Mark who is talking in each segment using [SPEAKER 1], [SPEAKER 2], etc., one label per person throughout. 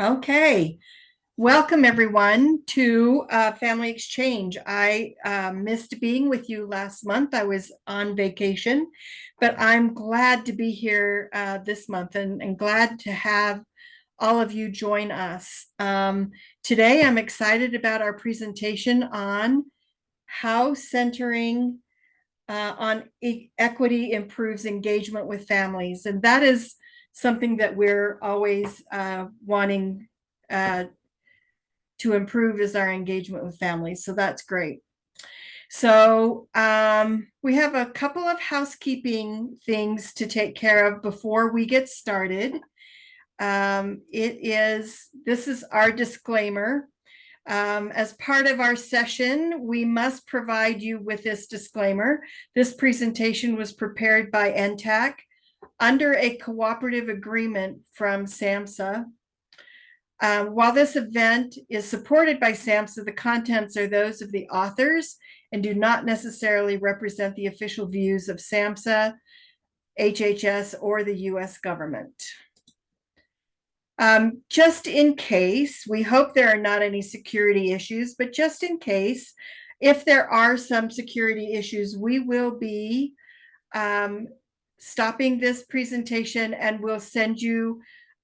[SPEAKER 1] Okay, welcome everyone to Family Exchange. I missed being with you last month. I was on vacation, but I'm glad to be here this month and glad to have all of you join us. Today, I'm excited about our presentation on how centering on equity improves engagement with families. And that is something that we're always wanting uh, to improve is our engagement with families. So that's great. So we have a couple of housekeeping things to take care of before we get started. This is our disclaimer. As part of our session, we must provide you with this disclaimer. This presentation was prepared by NTAC under a cooperative agreement from SAMHSA. While this event is supported by SAMHSA, the contents are those of the authors and do not necessarily represent the official views of SAMHSA, HHS, or the US government. Just in case, we hope there are not any security issues, but just in case, if there are some security issues, we will be stopping this presentation and we'll send you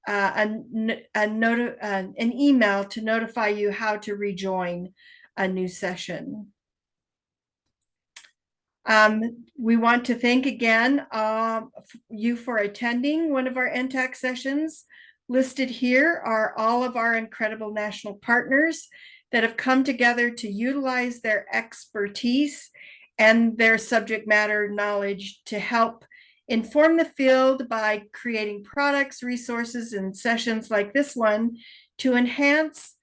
[SPEAKER 1] an email to notify you how to rejoin a new session. We want to thank again you for attending one of our NTAC sessions. Listed here are all of our incredible national partners that have come together to utilize their expertise and their subject matter knowledge to help inform the field by creating products, resources, and sessions like this one to enhance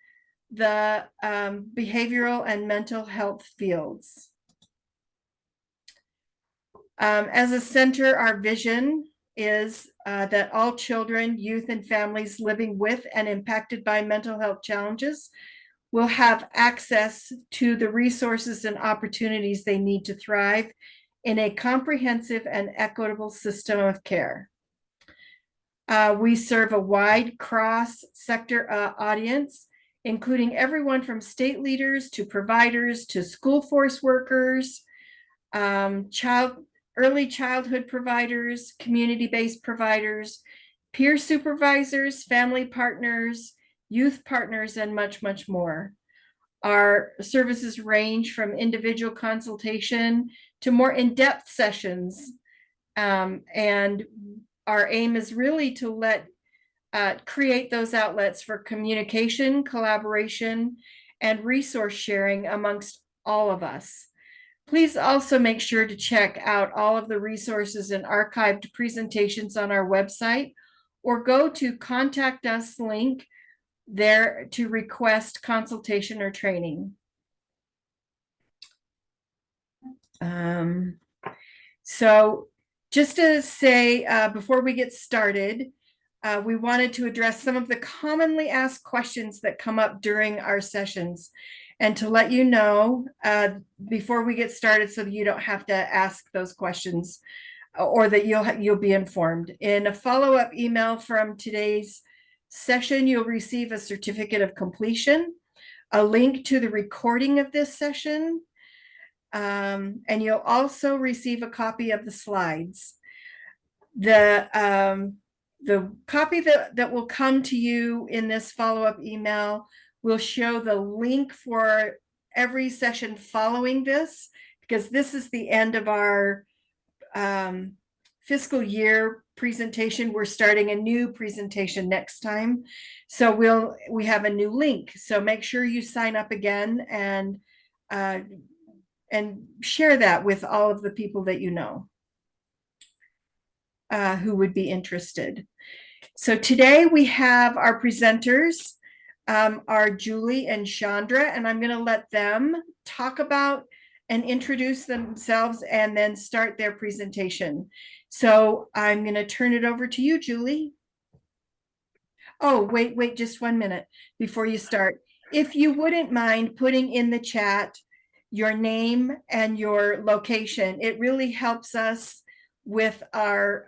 [SPEAKER 1] the behavioral and mental health fields. As a center, our vision is that all children, youth, and families living with and impacted by mental health challenges will have access to the resources and opportunities they need to thrive in a comprehensive and equitable system of care. We serve a wide cross-sector audience, including everyone from state leaders to providers to school force workers, early childhood providers, community-based providers, peer supervisors, family partners, youth partners, and much, much more. Our services range from individual consultation to more in-depth sessions. And our aim is really to create those outlets for communication, collaboration, and resource sharing amongst all of us. Please also make sure to check out all of the resources and archived presentations on our website, or go to Contact Us link there to request consultation or training. So just to say, before we get started, we wanted to address some of the commonly asked questions that come up during our sessions, and to let you know before we get started so that you don't have to ask those questions, or that you'll be informed. In a follow-up email from today's session, you'll receive a certificate of completion, a link to the recording of this session, and you'll also receive a copy of the slides. The copy that will come to you in this follow-up email will show the link for every session following this, because this is the end of our fiscal year presentation. We're starting a new presentation next time. So we have a new link. So make sure you sign up again and share that with all of the people that you know who would be interested. So today we have our presenters are Julie and Chandra, and I'm going to let them talk about and introduce themselves and then start their presentation. So I'm going to turn it over to you, Julie. Oh, wait just 1 minute before you start. If you wouldn't mind putting in the chat your name and your location, it really helps us with our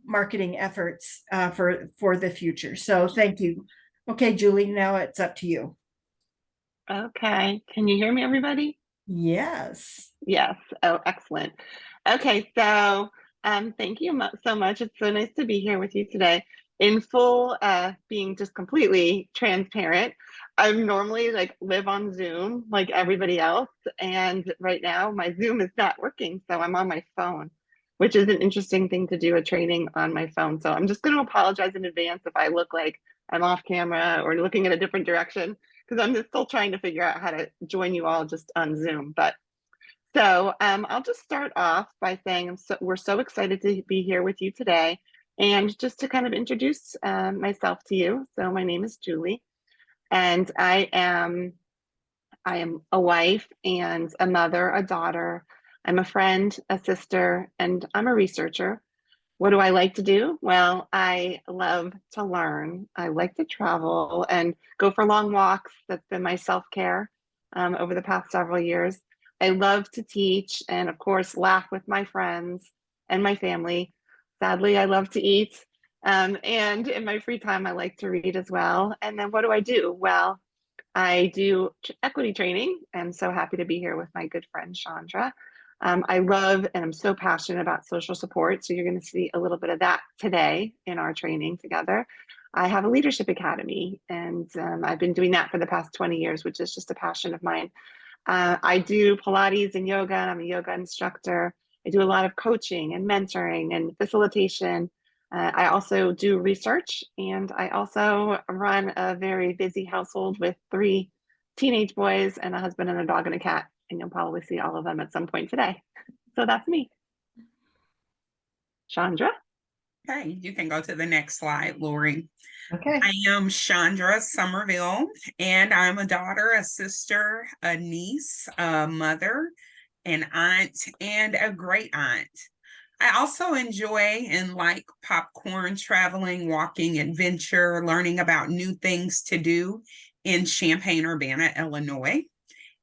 [SPEAKER 1] marketing efforts for the future. So thank you. Okay, Julie, now it's up to you.
[SPEAKER 2] Okay. Can you hear me, everybody?
[SPEAKER 1] Yes.
[SPEAKER 2] Yes. Oh, excellent. Okay. So, thank you so much. It's so nice to be here with you today. In full, being just completely transparent, I normally like live on Zoom like everybody else. And right now my Zoom is not working. So I'm on my phone, which is an interesting thing to do a training on my phone. So I'm just going to apologize in advance if I look like I'm off camera or looking in a different direction because I'm just still trying to figure out how to join you all just on Zoom. But I'll just start off by saying we're so excited to be here with you today. And just to kind of introduce myself to you. So my name is Julie, and I am a wife and a mother, a daughter. I'm a friend, a sister, and I'm a researcher. What do I like to do? Well, I love to learn. I like to travel and go for long walks. That's been my self-care over the past several years. I love to teach and, of course, laugh with my friends and my family. Sadly, I love to eat. And in my free time, I like to read as well. And then what do I do? Well, I do equity training. I'm so happy to be here with my good friend Chandra. I love and I'm so passionate about social support. So you're going to see a little bit of that today in our training together. I have a leadership academy, and I've been doing that for the past 20 years, which is just a passion of mine. I do Pilates and yoga, and I'm a yoga instructor. I do a lot of coaching and mentoring and facilitation. I also do research, and I also run a very busy household with 3 teenage boys and a husband and a dog and a cat. And you'll probably see all of them at some point today. So that's me. Chandra?
[SPEAKER 3] Okay, you can go to the next slide, Lori.
[SPEAKER 1] Okay.
[SPEAKER 3] I am Chandra Somerville, and I'm a daughter, a sister, a niece, a mother, an aunt, and a great aunt. I also enjoy and like popcorn, traveling, walking, adventure, learning about new things to do in Champaign-Urbana, Illinois.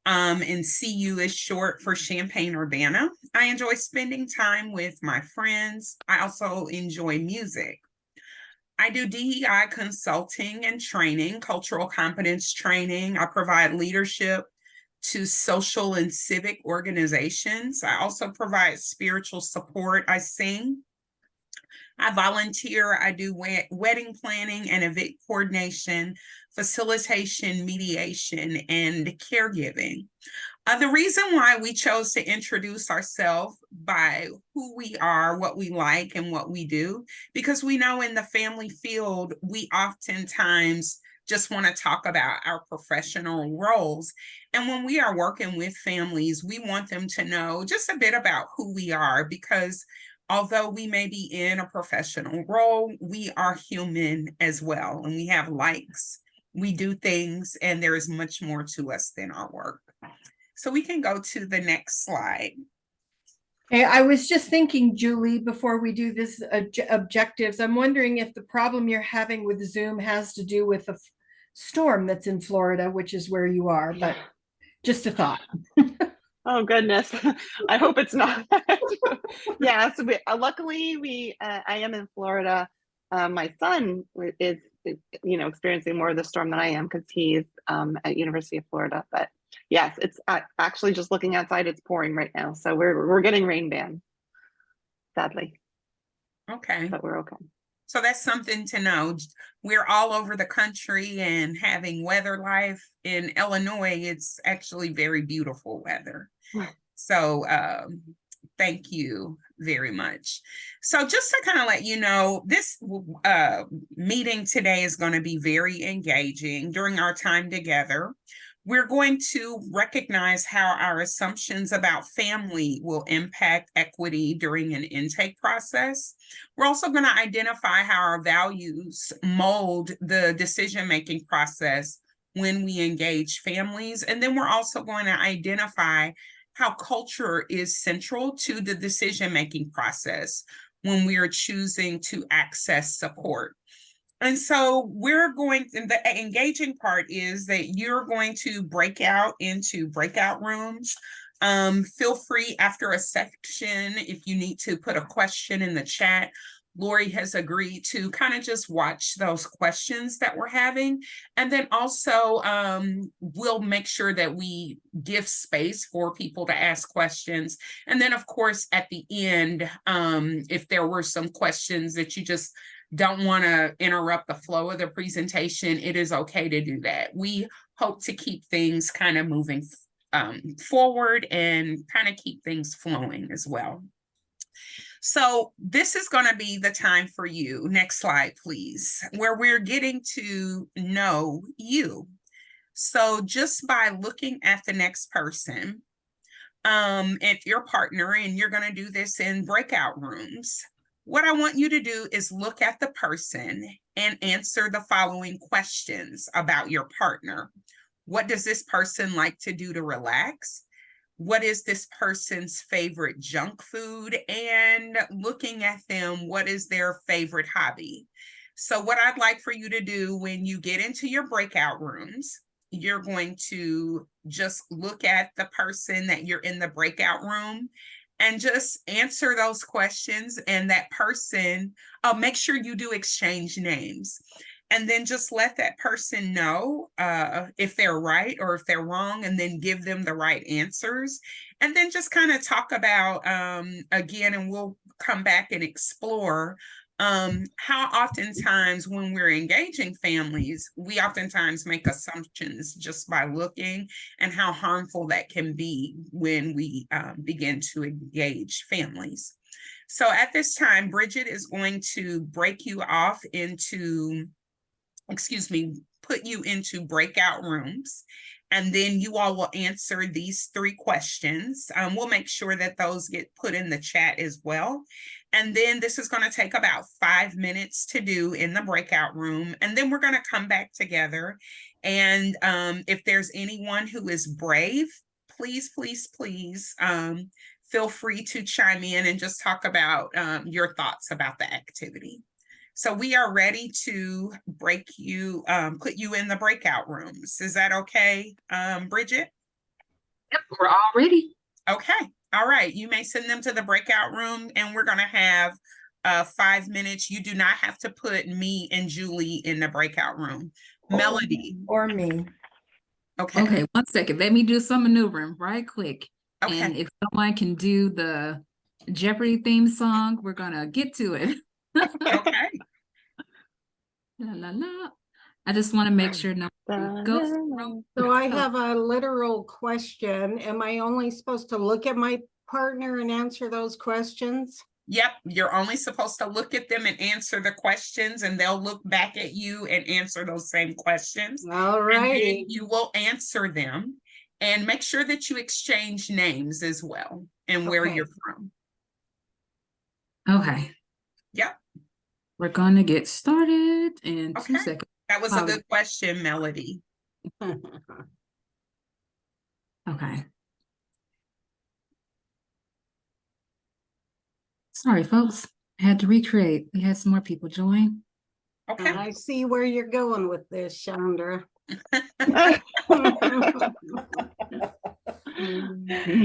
[SPEAKER 3] And CU is short for Champaign-Urbana. I enjoy spending time with my friends. I also enjoy music. I do DEI consulting and training, cultural competence training. I provide leadership to social and civic organizations. I also provide spiritual support. I sing. I volunteer. I do wedding planning and event coordination, facilitation, mediation, and caregiving. The reason why we chose to introduce ourselves by who we are, what we like, and what we do, because we know in the family field, we oftentimes just want to talk about our professional roles. And when we are working with families, we want them to know just a bit about who we are, because although we may be in a professional role, we are human as well, and we have likes. We do things, and there is much more to us than our work. So we can go to the next slide.
[SPEAKER 1] Hey, I was just thinking, Julie, before we do this objectives, I'm wondering if the problem you're having with Zoom has to do with the storm that's in Florida, which is where you are, but just a thought.
[SPEAKER 2] Oh goodness. I hope it's not. Yeah, so I am in Florida. My son is experiencing more of the storm than I am because he's at University of Florida. But yes, it's actually just looking outside, it's pouring right now. So we're getting rain bans, sadly.
[SPEAKER 3] Okay.
[SPEAKER 2] But we're okay.
[SPEAKER 3] So that's something to know. We're all over the country and having weather life. In Illinois, it's actually very beautiful weather. So thank you very much. So just to kind of let you know, this meeting today is going to be very engaging. During our time together, we're going to recognize how our assumptions about family will impact equity during an intake process. We're also going to identify how our values mold the decision-making process when we engage families. And then we're also going to identify how culture is central to the decision-making process when we are choosing to access support. And so the engaging part is that you're going to break out into breakout rooms. Feel free after a section, if you need to put a question in the chat, Lori has agreed to kind of just watch those questions that we're having. And then also we'll make sure that we give space for people to ask questions. And then of course, at the end, if there were some questions that you just don't want to interrupt the flow of the presentation, it is okay to do that. We hope to keep things kind of moving forward and kind of keep things flowing as well. So this is going to be the time for you. Next slide, please, where we're getting to know you. So just by looking at the next person, if your partner, and you're going to do this in breakout rooms, what I want you to do is look at the person and answer the following questions about your partner. What does this person like to do to relax? What is this person's favorite junk food? And looking at them, what is their favorite hobby? So what I'd like for you to do when you get into your breakout rooms, you're going to just look at the person that you're in the breakout room and just answer those questions. And that person, make sure you do exchange names. And then just let that person know if they're right or if they're wrong, and then give them the right answers. And then just kind of talk about, again, and we'll come back and explore how oftentimes when we're engaging families, we oftentimes make assumptions just by looking, and how harmful that can be when we begin to engage families. So at this time, Bridget is going to break you off into, put you into breakout rooms. And then you all will answer these 3 questions. We'll make sure that those get put in the chat as well. And then this is going to take about 5 minutes to do in the breakout room. And then we're going to come back together. And if there's anyone who is brave, please, please, please feel free to chime in and just talk about your thoughts about the activity. So we are ready to put you in the breakout rooms. Is that okay, Bridget?
[SPEAKER 4] Yep, we're all ready.
[SPEAKER 3] Okay. All right. You may send them to the breakout room, and we're going to have 5 minutes. You do not have to put me and Julie in the breakout room. Melody.
[SPEAKER 1] Or me.
[SPEAKER 3] Okay.
[SPEAKER 4] Okay, 1 second. Let me do some maneuvering right quick.
[SPEAKER 3] Okay.
[SPEAKER 4] And if someone can do the Jeopardy theme song, we're gonna get to it.
[SPEAKER 3] Okay.
[SPEAKER 4] La la la. I just want to make sure nobody goes.
[SPEAKER 5] So I have a literal question. Am I only supposed to look at my partner and answer those questions?
[SPEAKER 3] Yep. You're only supposed to look at them and answer the questions, and they'll look back at you and answer those same questions.
[SPEAKER 5] All
[SPEAKER 3] And
[SPEAKER 5] right.
[SPEAKER 3] then you will answer them, and make sure that you exchange names as well and where
[SPEAKER 5] Okay.
[SPEAKER 3] you're from.
[SPEAKER 4] Okay.
[SPEAKER 3] Yep.
[SPEAKER 4] We're gonna get started in 2
[SPEAKER 3] Okay.
[SPEAKER 4] seconds.
[SPEAKER 3] That was a good question, Melody.
[SPEAKER 4] Okay. Sorry, folks. I had to recreate. We had some more people join.
[SPEAKER 3] Okay.
[SPEAKER 5] I see where you're going with this, Chandra.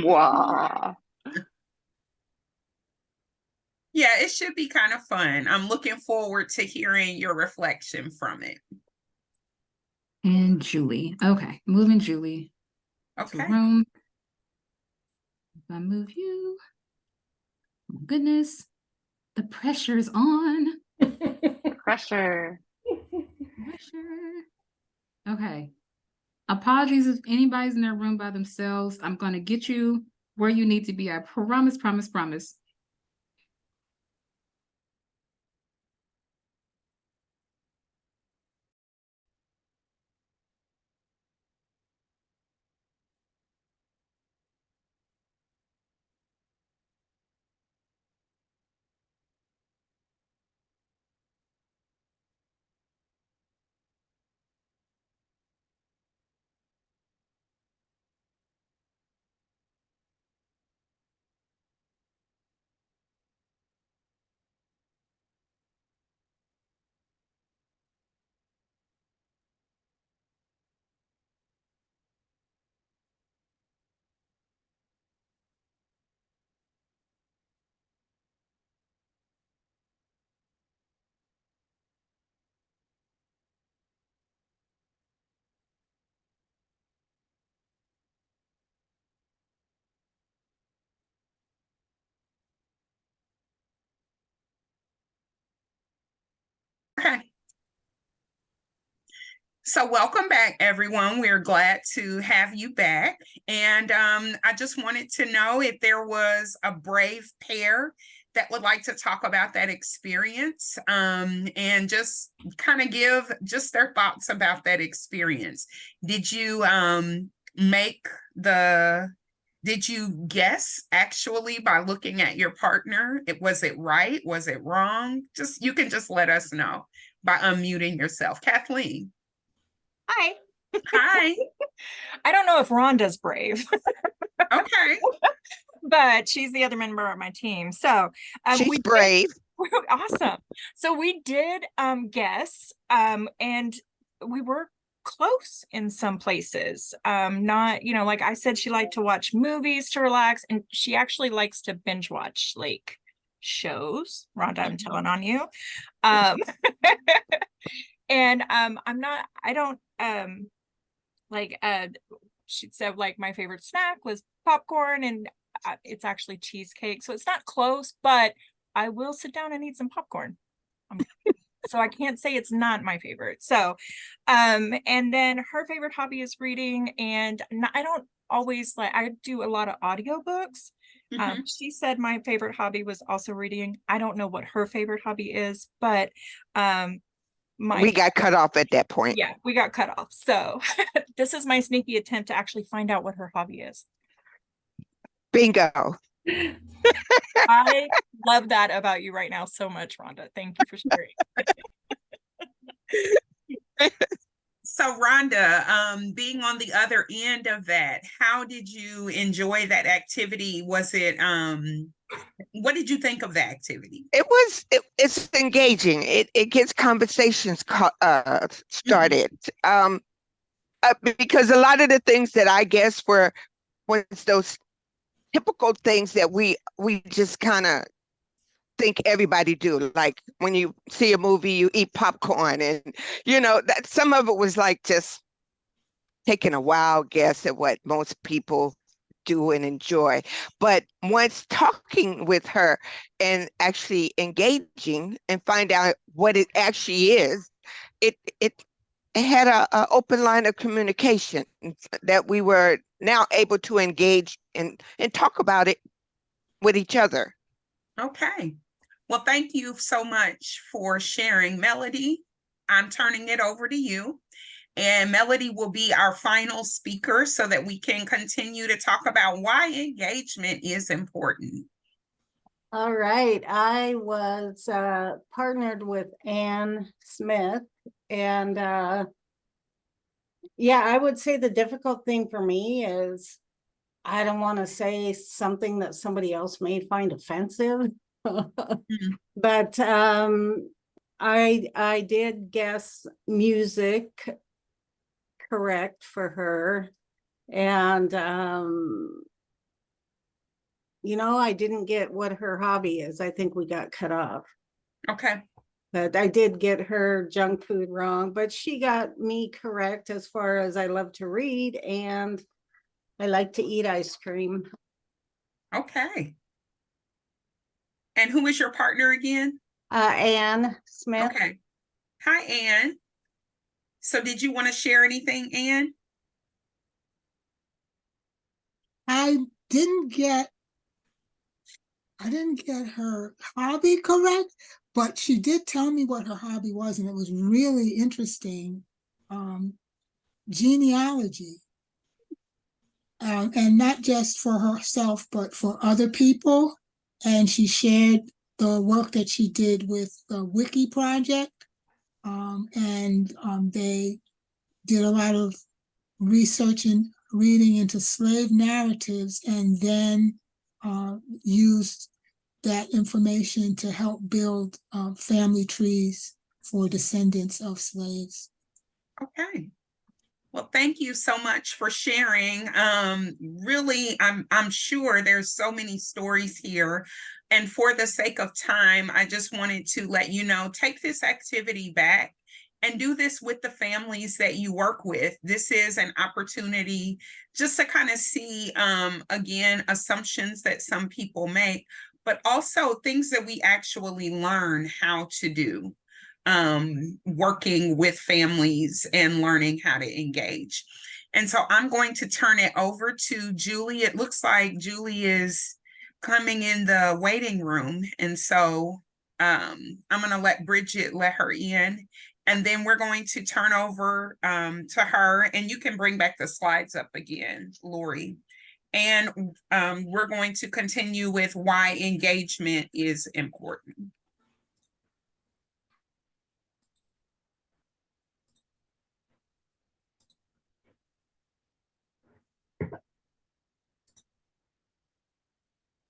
[SPEAKER 2] Wow.
[SPEAKER 3] Yeah, it should be kind of fun. I'm looking forward to hearing your reflection from it.
[SPEAKER 4] And Julie. Okay, moving Julie to
[SPEAKER 3] Okay.
[SPEAKER 4] room. If I move you. Oh my goodness. The pressure's on.
[SPEAKER 2] Pressure.
[SPEAKER 4] Pressure. Okay. Apologies if anybody's in their room by themselves. I'm gonna get you where you need to be. I promise, promise, promise.
[SPEAKER 3] So welcome back, everyone. We're glad to have you back. And I just wanted to know if there was a brave pair that would like to talk about that experience, and just kind of give just their thoughts about that experience. Did you did you guess actually by looking at your partner? Was it right? Was it wrong? You can just let us know by unmuting yourself. Kathleen.
[SPEAKER 6] Hi.
[SPEAKER 3] Hi.
[SPEAKER 6] I don't know if Rhonda's brave,
[SPEAKER 3] Okay.
[SPEAKER 6] but she's the other member of my team. So
[SPEAKER 7] She's
[SPEAKER 6] we did-
[SPEAKER 7] brave.
[SPEAKER 6] awesome. So we did guess, and we were close in some places. Not, like I said, she liked to watch movies to relax, and she actually likes to binge watch like shows. Rhonda, I'm telling on you. And I don't she said like my favorite snack was popcorn, and it's actually cheesecake. So it's not close, but I will sit down and eat some popcorn. So I can't say it's not my favorite. So, and then her favorite hobby is reading, and I don't always I do a lot of audiobooks. She said my favorite hobby was also reading. I don't know what her favorite hobby is, but
[SPEAKER 7] We got cut off at that point.
[SPEAKER 6] yeah, we got cut off. So this is my sneaky attempt to actually find out what her hobby is.
[SPEAKER 7] Bingo.
[SPEAKER 6] I love that about you right now so much, Rhonda. Thank you for sharing.
[SPEAKER 3] So Rhonda, being on the other end of that, how did you enjoy that activity? Was it, what did you think of the activity?
[SPEAKER 7] It's engaging. It gets conversations started. Because a lot of the things that I guess was those typical things that we just kind of think everybody do. Like when you see a movie, you eat popcorn, and that some of it was like just taking a wild guess at what most people do and enjoy. But once talking with her and actually engaging and find out what it actually is, it had a open line of communication that we were now able to engage and talk about it with each other.
[SPEAKER 3] Okay. Well, thank you so much for sharing. Melody, I'm turning it over to you. And Melody will be our final speaker so that we can continue to talk about why engagement is important.
[SPEAKER 5] All right, I was partnered with Ann Smith, and yeah, I would say the difficult thing for me is I don't want to say something that somebody else may find offensive. But I did guess music correct for her, and I didn't get what her hobby is. I think we got cut off.
[SPEAKER 3] Okay.
[SPEAKER 5] But I did get her junk food wrong, but she got me correct as far as I love to read and I like to eat ice cream.
[SPEAKER 3] Okay. And who is your partner again?
[SPEAKER 5] Ann Smith.
[SPEAKER 3] Okay. Hi, Ann. So did you want to share anything, Ann?
[SPEAKER 8] I didn't get her hobby correct, but she did tell me what her hobby was, and it was really interesting. Genealogy. And not just for herself, but for other people. And she shared the work that she did with the Wiki Project. They did a lot of research and reading into slave narratives, and then used that information to help build family trees for descendants of slaves.
[SPEAKER 3] Okay. Well, thank you so much for sharing. Really, I'm sure there's so many stories here. And for the sake of time, I just wanted to let you know, take this activity back and do this with the families that you work with. This is an opportunity just to kind of see, again, assumptions that some people make, but also things that we actually learn how to do. working with families and learning how to engage. And so I'm going to turn it over to Julie. It looks like Julie is coming in the waiting room. And so I'm going to let Bridget let her in. And then we're going to turn over to her. And you can bring back the slides up again, Lori. And we're going to continue with why engagement is important.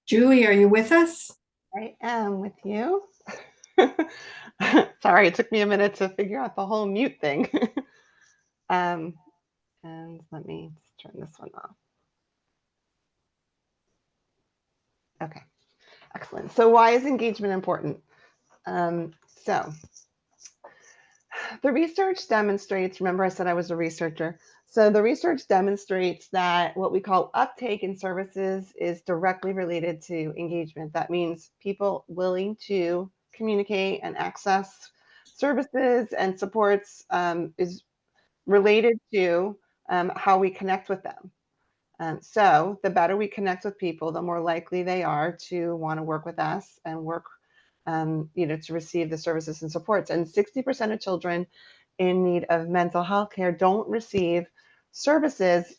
[SPEAKER 1] Julie, are you with us?
[SPEAKER 2] I am with you. Sorry, it took me a minute to figure out the whole mute thing. And let me turn this one off. Okay, excellent. So why is engagement important? So the research demonstrates, remember I said I was a researcher. So the research demonstrates that what we call uptake in services is directly related to engagement. That means people willing to communicate and access services and supports is related to how we connect with them. So the better we connect with people, the more likely they are to want to work with us and work, to receive the services and supports. And 60% of children in need of mental health care don't receive services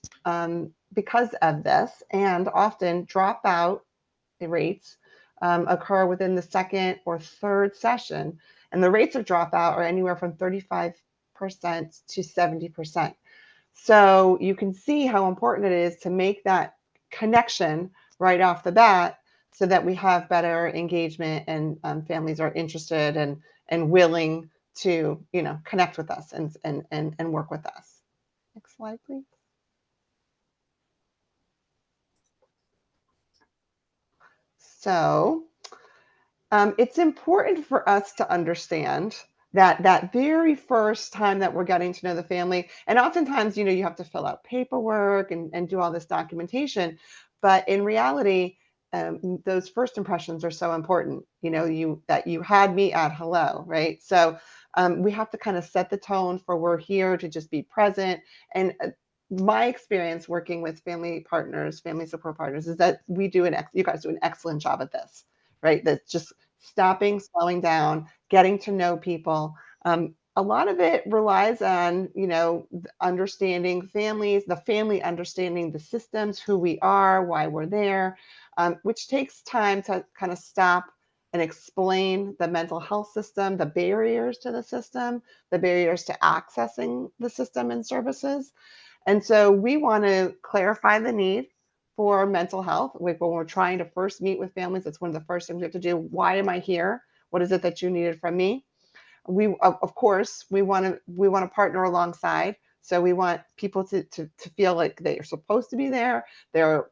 [SPEAKER 2] because of this, and often dropout rates occur within the second or third session. And the rates of dropout are anywhere from 35% to 70%. So you can see how important it is to make that connection right off the bat so that we have better engagement and families are interested and willing to, connect with us and work with us. Next slide, please. So it's important for us to understand that very first time that we're getting to know the family, and oftentimes, you have to fill out paperwork and do all this documentation, but in reality, those first impressions are so important. That you had me at hello, right? So we have to kind of set the tone for we're here to just be present. And my experience working with family partners, family support partners, is that you guys do an excellent job at this, right? That's just stopping, slowing down, getting to know people. A lot of it relies on, understanding families, the family understanding the systems, who we are, why we're there, which takes time to kind of stop and explain the mental health system, the barriers to the system, the barriers to accessing the system and services. And so we want to clarify the need for mental health. When we're trying to first meet with families, that's one of the first things we have to do. Why am I here? What is it that you needed from me? We, of course, we want to partner alongside. So we want people to feel like they are supposed to be there. They're,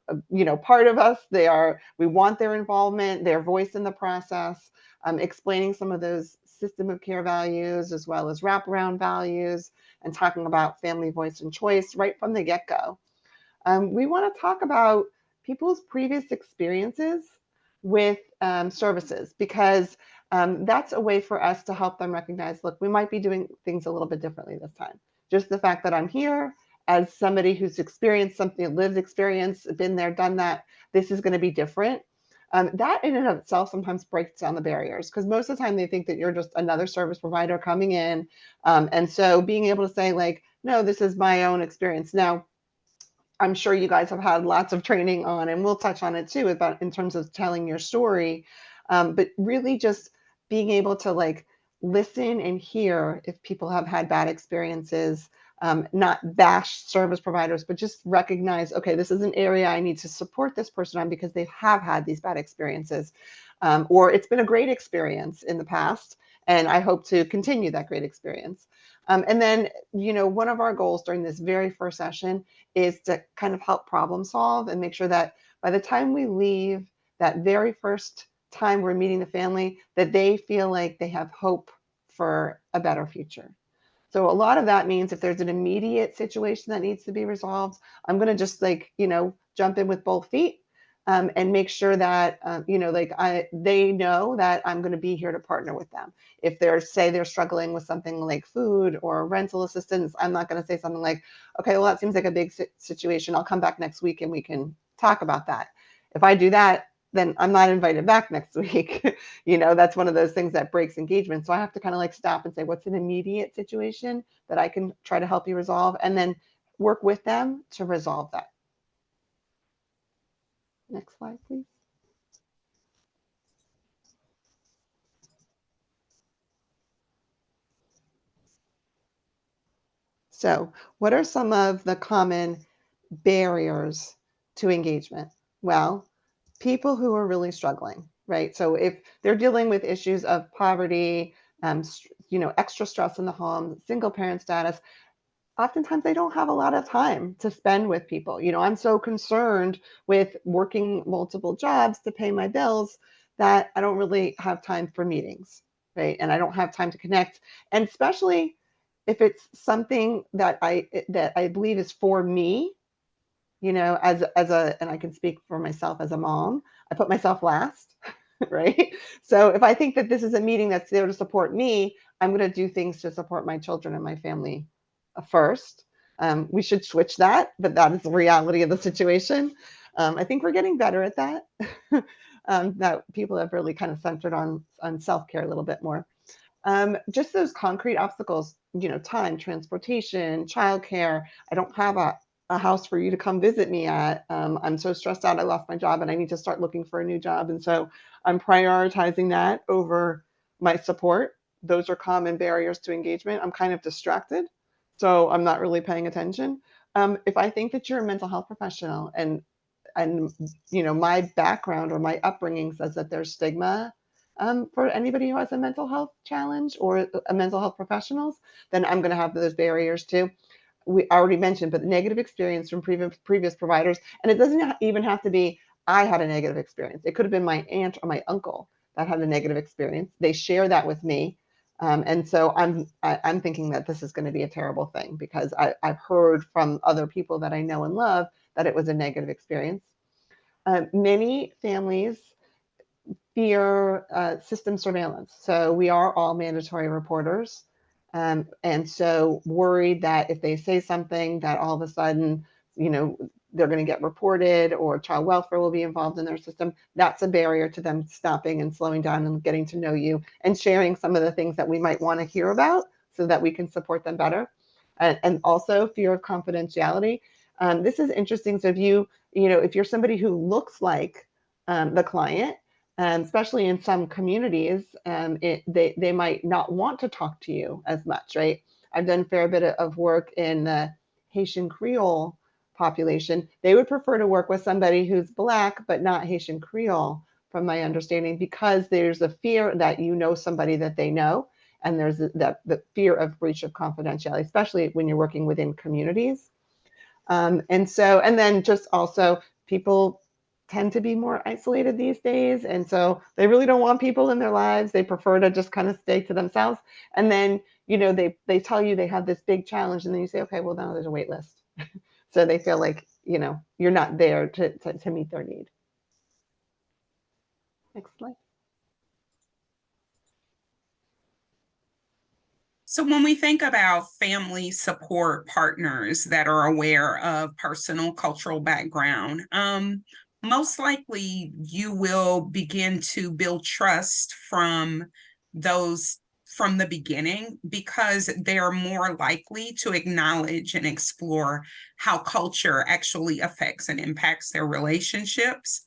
[SPEAKER 2] part of us. We want their involvement, their voice in the process, explaining some of those system of care values as well as wraparound values, and talking about family voice and choice right from the get-go. We want to talk about people's previous experiences with services, because that's a way for us to help them recognize, look, we might be doing things a little bit differently this time. Just the fact that I'm here as somebody who's experienced something, lived experience, been there, done that, this is going to be different. That in and of itself sometimes breaks down the barriers, because most of the time they think that you're just another service provider coming in. And so being able to say, like, no, this is my own experience. Now, I'm sure you guys have had lots of training on, and we'll touch on it too, about in terms of telling your story, but really just being able to listen and hear if people have had bad experiences, not bash service providers, but just recognize, okay, this is an area I need to support this person on because they have had these bad experiences, or it's been a great experience in the past, and I hope to continue that great experience. And then, one of our goals during this very first session is to kind of help problem solve and make sure that by the time we leave, that very first time we're meeting the family, that they feel like they have hope for a better future. So a lot of that means if there's an immediate situation that needs to be resolved, I'm going to just jump in with both feet. and make sure that, they know that I'm going to be here to partner with them. If they're struggling with something like food or rental assistance, I'm not going to say something like, okay, well, that seems like a big situation. I'll come back next week and we can talk about that. If I do that, then I'm not invited back next week. That's one of those things that breaks engagement. So I have to kind of like stop and say, what's an immediate situation that I can try to help you resolve, and then work with them to resolve that. Next slide, please. So what are some of the common barriers to engagement? Well, people who are really struggling, right? So if they're dealing with issues of poverty, extra stress in the home, single parent status, oftentimes they don't have a lot of time to spend with people. I'm so concerned with working multiple jobs to pay my bills that I don't really have time for meetings, right? And I don't have time to connect. And especially if it's something that I believe is for me, and I can speak for myself as a mom, I put myself last, right? So if I think that this is a meeting that's there to support me, I'm going to do things to support my children and my family first. We should switch that, but that is the reality of the situation. I think we're getting better at that. That people have really kind of centered on self-care a little bit more. Just those concrete obstacles, time, transportation, childcare. I don't have a house for you to come visit me at. I'm so stressed out. I lost my job and I need to start looking for a new job. And so I'm prioritizing that over my support. Those are common barriers to engagement. I'm kind of distracted, so I'm not really paying attention. If I think that you're a mental health professional and my background or my upbringing says that there's stigma for anybody who has a mental health challenge or a mental health professionals, then I'm going to have those barriers too. We already mentioned, but the negative experience from previous providers, and it doesn't even have to be I had a negative experience. It could have been my aunt or my uncle that had a negative experience. They share that with me, and so I'm thinking that this is going to be a terrible thing because I've heard from other people that I know and love that it was a negative experience. Many families fear system surveillance. So we are all mandatory reporters. And so worried that if they say something that all of a sudden, they're going to get reported or child welfare will be involved in their system. That's a barrier to them stopping and slowing down and getting to know you and sharing some of the things that we might want to hear about so that we can support them better. And also fear of confidentiality. This is interesting. So if you're somebody who looks like the client, especially in some communities, they might not want to talk to you as much, right? I've done a fair bit of work in the Haitian Creole population. They would prefer to work with somebody who's Black, but not Haitian Creole, from my understanding, because there's a fear that somebody that they know, and there's the fear of breach of confidentiality, especially when you're working within communities. And then just also people tend to be more isolated these days. And so they really don't want people in their lives. They prefer to just kind of stay to themselves. And then, they tell you they have this big challenge and then you say, okay, well, now there's a wait list. So they feel like, you're not there to meet their need. Next slide.
[SPEAKER 3] So when we think about family support partners that are aware of personal cultural background, most likely you will begin to build trust from those from the beginning because they're more likely to acknowledge and explore how culture actually affects and impacts their relationships.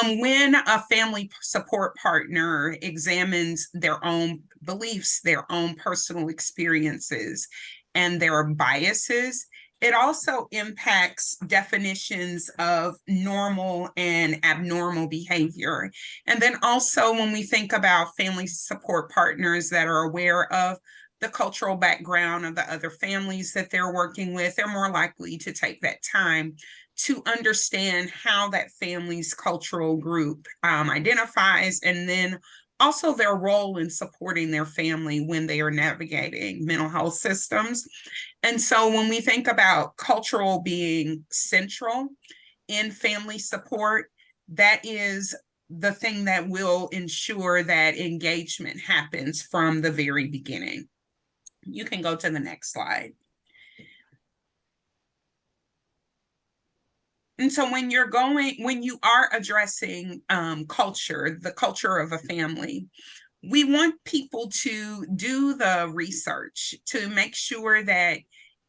[SPEAKER 3] When a family support partner examines their own beliefs, their own personal experiences, and their biases, it also impacts definitions of normal and abnormal behavior. And then also when we think about family support partners that are aware of the cultural background of the other families that they're working with, they're more likely to take that time to understand how that family's cultural group identifies, and then also their role in supporting their family when they are navigating mental health systems. And so when we think about cultural being central in family support, that is the thing that will ensure that engagement happens from the very beginning. You can go to the next slide. And so when you are addressing culture, the culture of a family, we want people to do the research to make sure that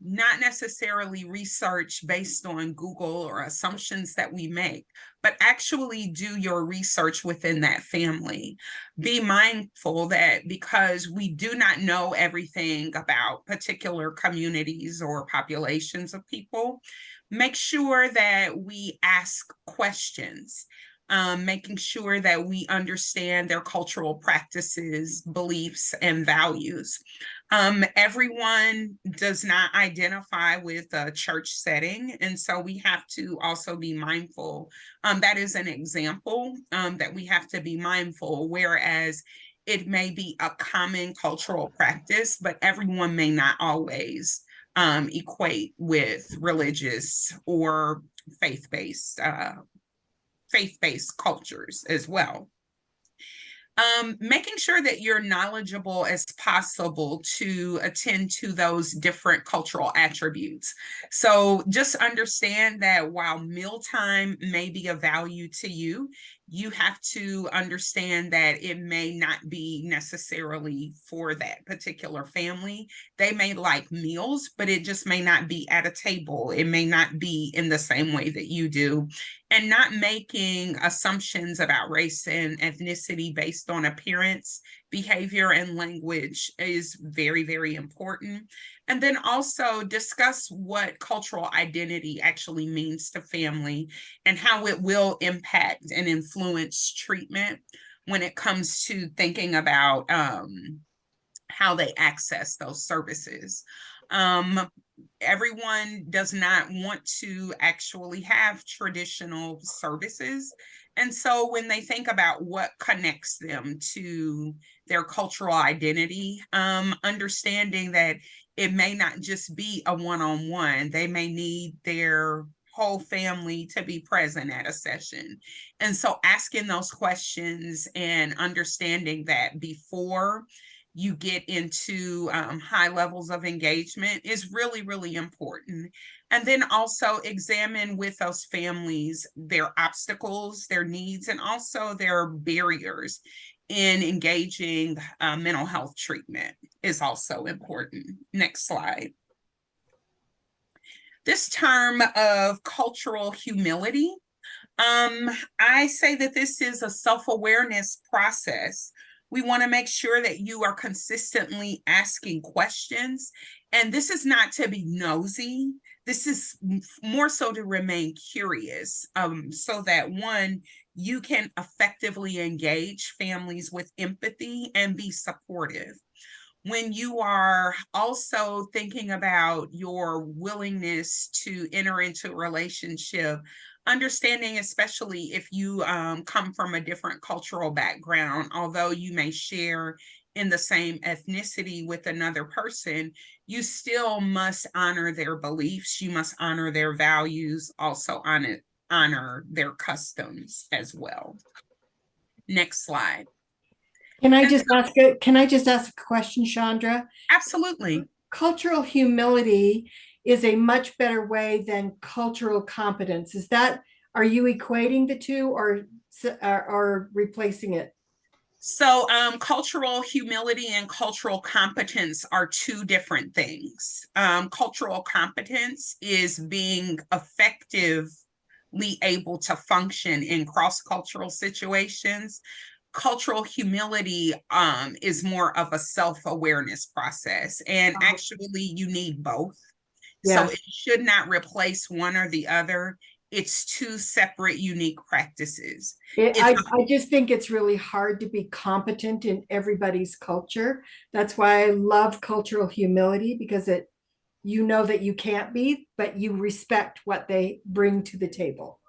[SPEAKER 3] not necessarily research based on Google or assumptions that we make, but actually do your research within that family. Be mindful that because we do not know everything about particular communities or populations of people, make sure that we ask questions. Making sure that we understand their cultural practices, beliefs, and values. Everyone does not identify with a church setting, and so we have to also be mindful. That is an example that we have to be mindful, whereas it may be a common cultural practice, but everyone may not always equate with religious or faith-based cultures as well. Making sure that you're knowledgeable as possible to attend to those different cultural attributes. So just understand that while mealtime may be of value to you, you have to understand that it may not be necessarily for that particular family. They may like meals, but it just may not be at a table. It may not be in the same way that you do. And not making assumptions about race and ethnicity based on appearance, behavior, and language is very, very important. And then also discuss what cultural identity actually means to family and how it will impact and influence treatment when it comes to thinking about how they access those services. Everyone does not want to actually have traditional services. And so when they think about what connects them to their cultural identity, understanding that it may not just be a one-on-one, they may need their whole family to be present at a session. And so asking those questions and understanding that before you get into high levels of engagement is really, really important. And then also examine with those families their obstacles, their needs, and also their barriers in engaging mental health treatment is also important. Next slide. This term of cultural humility, I say that this is a self-awareness process. We want to make sure that you are consistently asking questions. And this is not to be nosy. This is more so to remain curious, so that one, you can effectively engage families with empathy and be supportive. When you are also thinking about your willingness to enter into a relationship, understanding, especially if you come from a different cultural background, although you may share in the same ethnicity with another person, you must honor their beliefs, you must honor their values, also honor their customs as well. Next slide.
[SPEAKER 1] Can I just ask a question, Chandra?
[SPEAKER 3] Absolutely.
[SPEAKER 1] Cultural humility is a much better way than cultural competence. Are you equating the two or replacing it?
[SPEAKER 3] So cultural humility and cultural competence are two different things. Cultural competence is being effectively able to function in cross-cultural situations. Cultural humility is more of a self-awareness process, and actually you need both.
[SPEAKER 1] Yeah.
[SPEAKER 3] So it should not replace one or the other. It's two separate, unique practices.
[SPEAKER 1] I just think it's really hard to be competent in everybody's culture. That's why I love cultural humility, because you know that you can't be, but you respect what they bring to the table.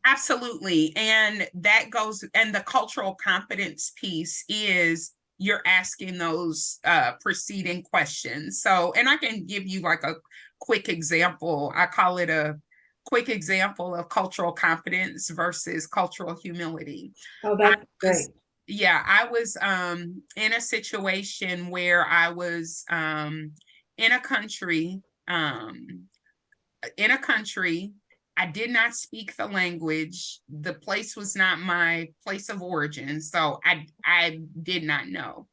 [SPEAKER 3] Absolutely. And the cultural competence piece is you're asking those preceding questions. So, and I can give you like a quick example. I call it a quick example of cultural competence versus cultural humility.
[SPEAKER 1] Oh, that's great.
[SPEAKER 3] Yeah, I was in a situation where I was in a country I did not speak the language. The place was not my place of origin, so I did not know.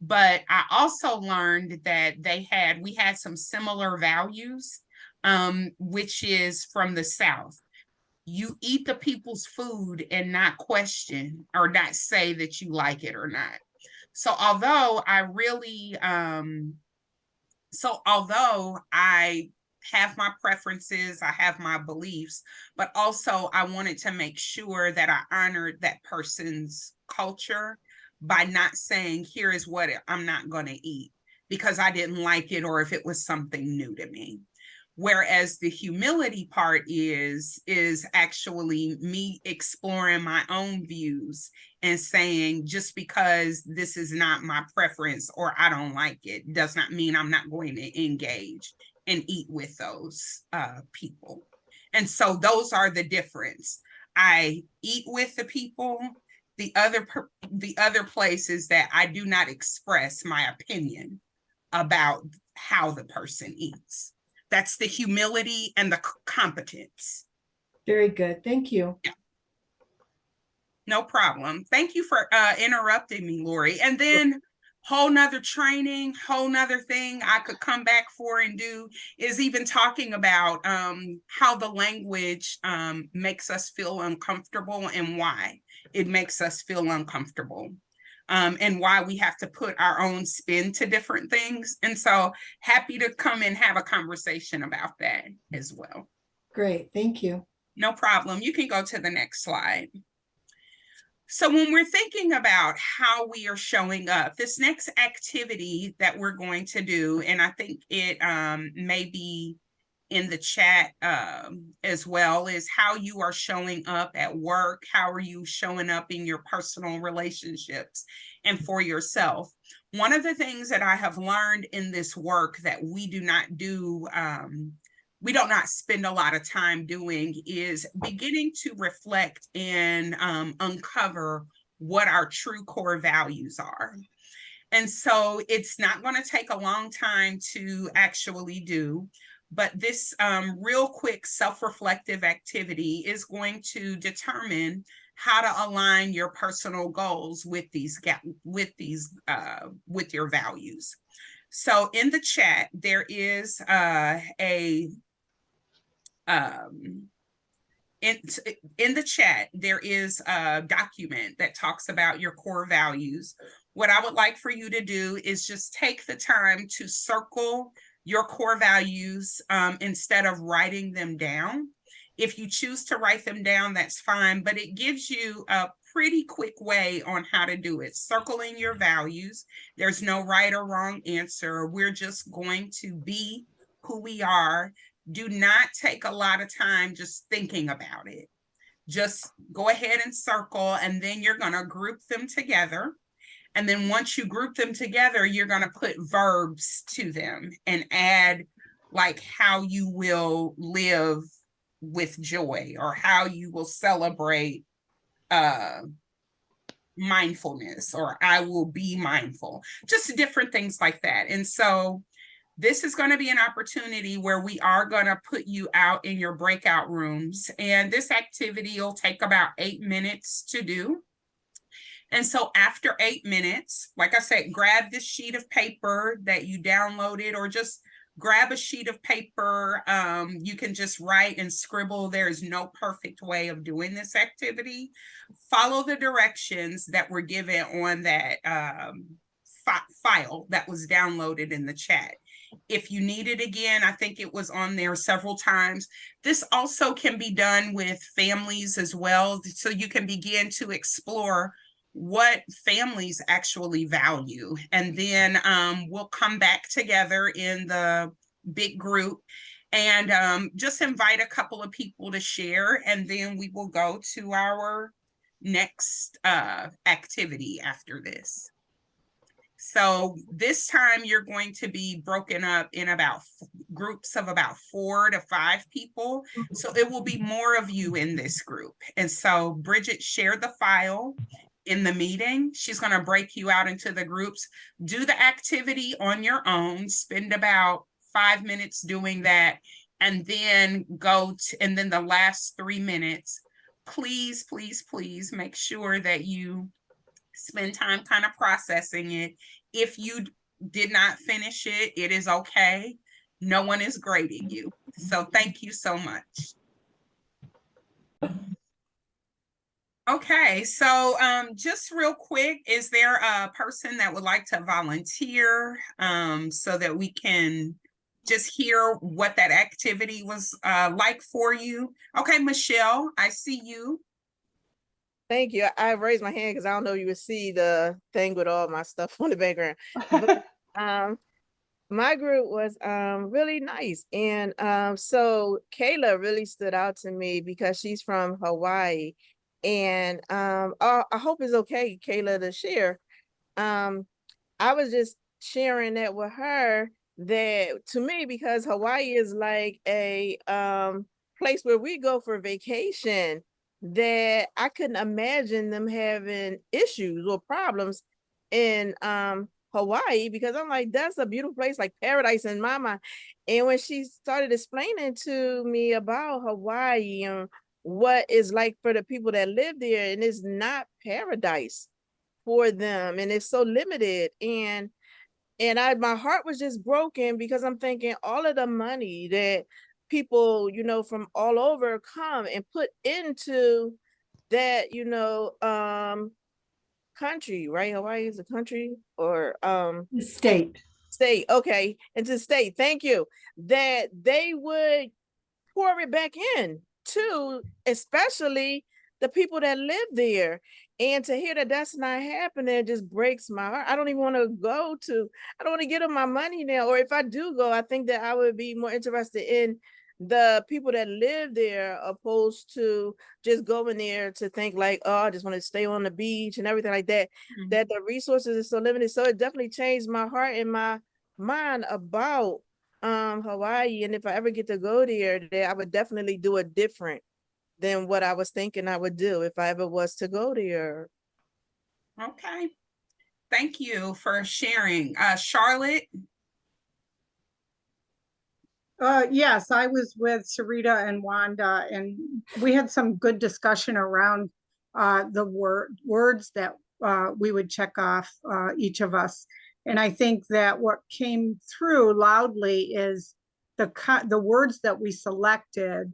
[SPEAKER 3] But I also learned that we had some similar values, which is from the South. You eat the people's food and not question or not say that you like it or not. So although I have my preferences, I have my beliefs, but also I wanted to make sure that I honored that person's culture by not saying, here is what I'm not going to eat because I didn't like it or if it was something new to me. Whereas the humility part is actually me exploring my own views and saying, just because this is not my preference or I don't like it, does not mean I'm not going to engage and eat with those people. And so those are the difference. I eat with the people. The other place is that I do not express my opinion about how the person eats. That's the humility and the competence.
[SPEAKER 1] Very good. Thank you.
[SPEAKER 3] Yeah. No problem. Thank you for interrupting me, Lori. And then whole nother training, whole nother thing I could come back for and do is even talking about how the language makes us feel uncomfortable and why it makes us feel uncomfortable. And why we have to put our own spin to different things. And so happy to come and have a conversation about that as well.
[SPEAKER 1] Great, thank you.
[SPEAKER 3] No problem. You can go to the next slide. So when we're thinking about how we are showing up, this next activity that we're going to do, and I think it may be in the chat as well, is how you are showing up at work. How are you showing up in your personal relationships and for yourself? One of the things that I have learned in this work that we do not do, we do not spend a lot of time doing, is beginning to reflect and uncover what our true core values are. And so it's not going to take a long time to actually do. But this real quick self-reflective activity is going to determine how to align your personal goals with your values. So in the chat, there is in the chat, there is a document that talks about your core values. What I would like for you to do is just take the time to circle your core values instead of writing them down. If you choose to write them down, that's fine, but it gives you a pretty quick way on how to do it. Circling your values. There's no right or wrong answer. We're just going to be who we are. Do not take a lot of time just thinking about it. Just go ahead and circle, and then you're going to group them together. And then once you group them together, you're going to put verbs to them and add like how you will live with joy or how you will celebrate mindfulness, or I will be mindful, just different things like that. And so this is going to be an opportunity where we are going to put you out in your breakout rooms. And this activity will take about 8 minutes to do. And so after 8 minutes, like I said, grab this sheet of paper that you downloaded, or just grab a sheet of paper. You can just write and scribble. There is no perfect way of doing this activity. Follow the directions that were given on that file that was downloaded in the chat. If you need it again, I think it was on there several times. This also can be done with families as well. So you can begin to explore what families actually value. And then we'll come back together in the big group and just invite a couple of people to share. And then we will go to our next activity after this. So this time you're going to be broken up in about groups of about 4 to 5 people. So it will be more of you in this group. And so Bridget shared the file in the meeting. She's going to break you out into the groups. Do the activity on your own. Spend about 5 minutes doing that. And then and then the last 3 minutes, please, please, please make sure that you spend time kind of processing it. If you did not finish it, it is okay. No one is grading you. So thank you so much. Okay, so just real quick, is there a person that would like to volunteer so that we can just hear what that activity was like for you? Okay, Michelle, I see you.
[SPEAKER 9] Thank you. I raised my hand because I don't know if you would see the thing with all my stuff on the background. But my group was really nice. And so Kayla really stood out to me because she's from Hawaii. And I hope it's okay, Kayla, to share. I was just sharing that with her, that to me, because Hawaii is like a place where we go for vacation, that I couldn't imagine them having issues or problems in Hawaii, because I'm like, that's a beautiful place, like paradise in my mind. And when she started explaining to me about Hawaii and what it's like for the people that live there, and it's not paradise for them, and it's so limited, and my heart was just broken, because I'm thinking all of the money that people, you know, from all over come and put into that, you know, country, right? Hawaii is a country, or
[SPEAKER 1] State.
[SPEAKER 9] state. Okay, into state. Thank you. That they would pour it back in to, especially the people that live there. And to hear that that's not happening just breaks my heart. I don't even want to go to, I don't want to give them my money now. Or if I do go, I think that I would be more interested in the people that live there, opposed to just going there to think like, oh, I just want to stay on the beach and everything like that.
[SPEAKER 3] Mhm.
[SPEAKER 9] That the resources are so limited. So it definitely changed my heart and my mind about Hawaii. And if I ever get to go there, I would definitely do it different than what I was thinking I would do if I ever was to go there.
[SPEAKER 3] Okay. Thank you for sharing. Charlotte?
[SPEAKER 10] Yes, I was with Sarita and Wanda, and we had some good discussion around the words that we would check off, each of us. And I think that what came through loudly is the words that we selected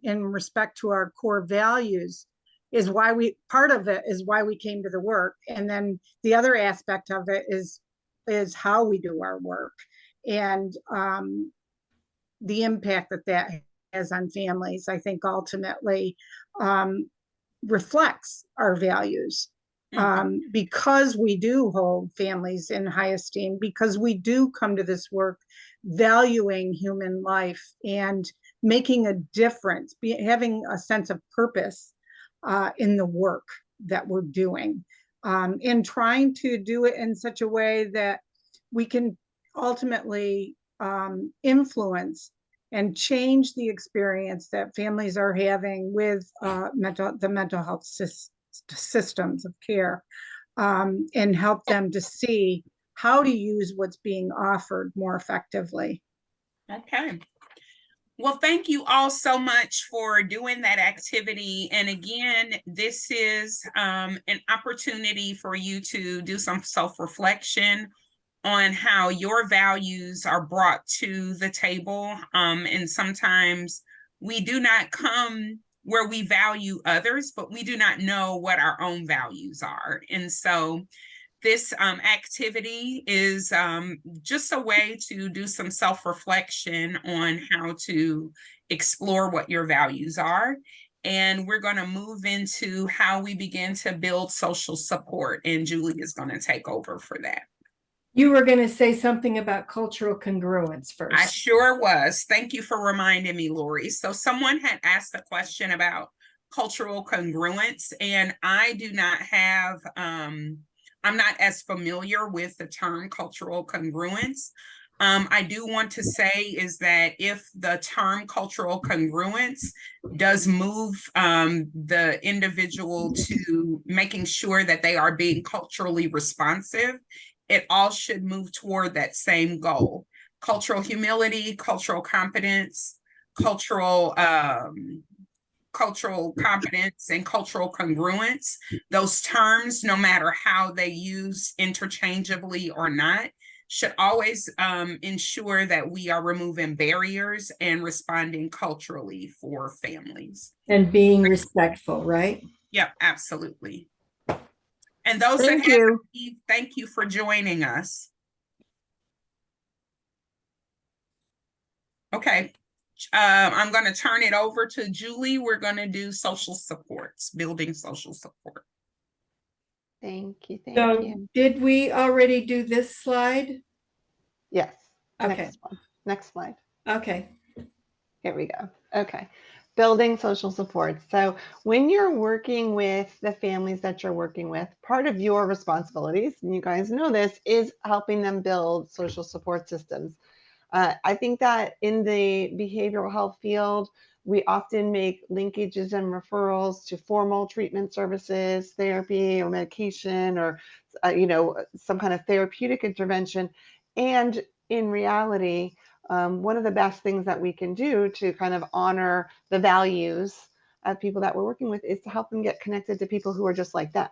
[SPEAKER 10] in respect to our core values is why part of it is why we came to the work. And then the other aspect of it is how we do our work, and the impact that has on families. I think ultimately reflects our values. Because we do hold families in high esteem, because we do come to this work valuing human life and making a difference, having a sense of purpose in the work that we're doing, and trying to do it in such a way that we can ultimately influence and change the experience that families are having with the mental health systems of care, and help them to see how to use what's being offered more effectively.
[SPEAKER 3] Okay. Well, thank you all so much for doing that activity. And again, this is an opportunity for you to do some self-reflection on how your values are brought to the table. And sometimes we do not come where we value others, but we do not know what our own values are. And so this activity is just a way to do some self-reflection on how to explore what your values are. And we're going to move into how we begin to build social support. And Julie is going to take over for that.
[SPEAKER 1] You were going to say something about cultural congruence first.
[SPEAKER 3] I sure was. Thank you for reminding me, Lori. So someone had asked a question about cultural congruence, and I do not have I'm not as familiar with the term cultural congruence. I do want to say is that if the term cultural congruence does move the individual to making sure that they are being culturally responsive, it all should move toward that same goal. Cultural humility, cultural competence, cultural competence, and cultural congruence. Those terms, no matter how they use interchangeably or not, should always ensure that we are removing barriers and responding culturally for families.
[SPEAKER 1] And being respectful, right?
[SPEAKER 3] Yep, absolutely. And those
[SPEAKER 5] Thank
[SPEAKER 3] that haven't,
[SPEAKER 5] you.
[SPEAKER 3] thank you for joining us. Okay, I'm going to turn it over to Julie. We're going to do social supports, building social support.
[SPEAKER 2] Thank you. Thank
[SPEAKER 1] So
[SPEAKER 2] you.
[SPEAKER 1] did we already do this slide?
[SPEAKER 2] Yes.
[SPEAKER 1] Okay.
[SPEAKER 2] Next one. Next slide.
[SPEAKER 1] Okay.
[SPEAKER 2] Here we go. Okay. Building social support. So when you're working with the families that you're working with, part of your responsibilities, and you guys know this, is helping them build social support systems. I think that in the behavioral health field, we often make linkages and referrals to formal treatment services, therapy or medication, or some kind of therapeutic intervention. And in reality, one of the best things that we can do to kind of honor the values of people that we're working with is to help them get connected to people who are just like them.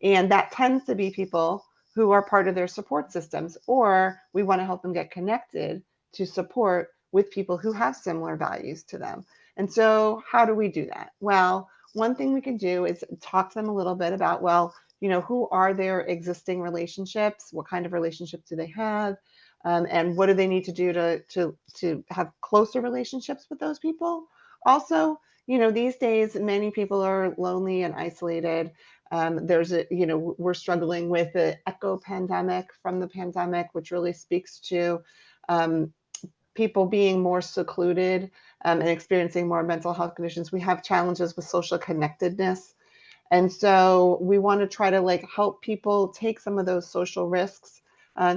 [SPEAKER 2] And that tends to be people who are part of their support systems, or we want to help them get connected to support with people who have similar values to them. And so how do we do that? Well, one thing we can do is talk to them a little bit about, well, who are their existing relationships? What kind of relationships do they have? And what do they need to do to have closer relationships with those people? Also, these days, many people are lonely and isolated. We're struggling with the echo pandemic from the pandemic, which really speaks to people being more secluded and experiencing more mental health conditions. We have challenges with social connectedness. And so we want to try to help people take some of those social risks.